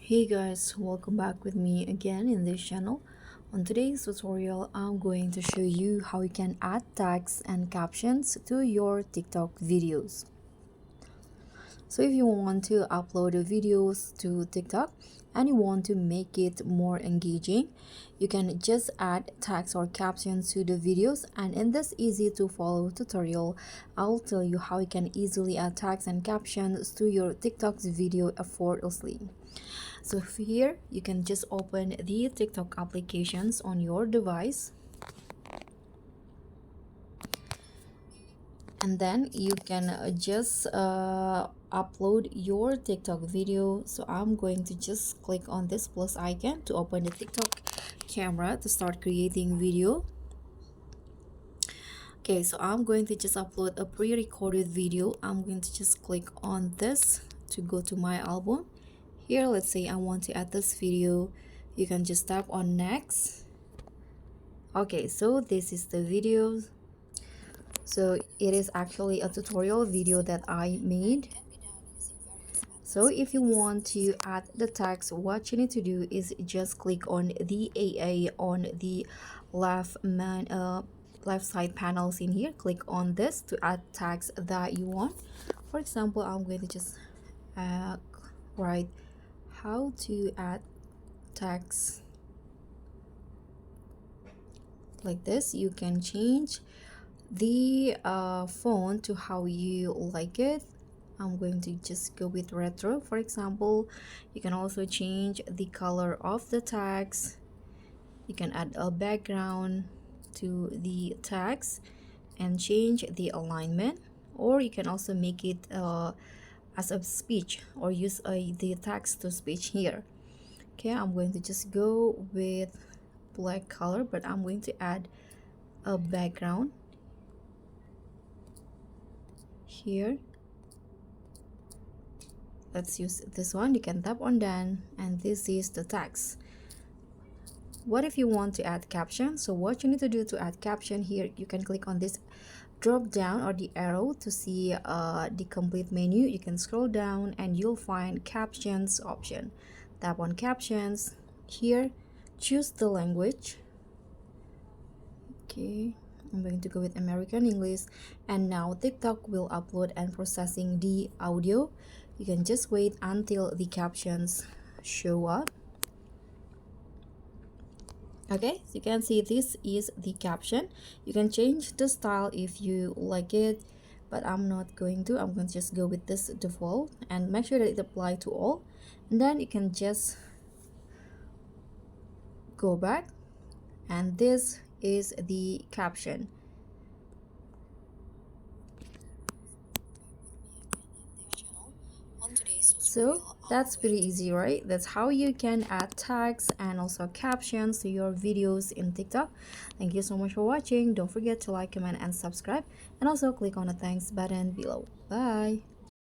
Hey guys, welcome back with me again in this channel. On today's tutorial, I'm going to show you how you can add tags and captions to your TikTok videos. So if you want to upload your videos to TikTok and you want to make it more engaging, you can just add tags or captions to the videos, and in this easy to follow tutorial, I'll tell you how you can easily add tags and captions to your TikTok's video effortlessly. So here you can just open the TikTok applications on your device, and then you can just upload your TikTok video. So I'm going to just click on this plus icon to open the TikTok camera to start creating video. Okay, so I'm going to just upload a pre-recorded video. I'm going to just click on this to go to my album. Here, let's say I want to add this video. You can just tap on next. Okay, so this is the video. So it is actually a tutorial video that I made. So if you want to add the text, what you need to do is just click on the AA on the left side panels in here. Click on this to add tags that you want. For example, I'm going to just write how to add tags like this. You can change the font to how you like it. I'm going to just go with retro, for example. You can also change the color of the tags. You can add a background to the tags and change the alignment, or you can also make it as a speech or use the text to speech here. Okay, I'm going to just go with black color, but I'm going to add a background here. Let's use this one. You can tap on done, and this is the text. What if you want to add caption? So what you need to do to add caption here, you can click on this drop down or the arrow to see the complete menu. You can scroll down and you'll find captions option. Tap on captions. Here, choose the language. Okay, I'm going to go with American English, and now TikTok will upload and processing the audio. You can just wait until the captions show up. Okay, so you can see this is the caption. You can change the style if you like it, but I'm not going to. I'm going to just go with this default and make sure that it applies to all, and then you can just go back, and this is the caption. So that's pretty easy, right? That's how you can add tags and also captions to your videos in TikTok. Thank you so much for watching. Don't forget to like, comment, and subscribe, and also click on the thanks button below. Bye.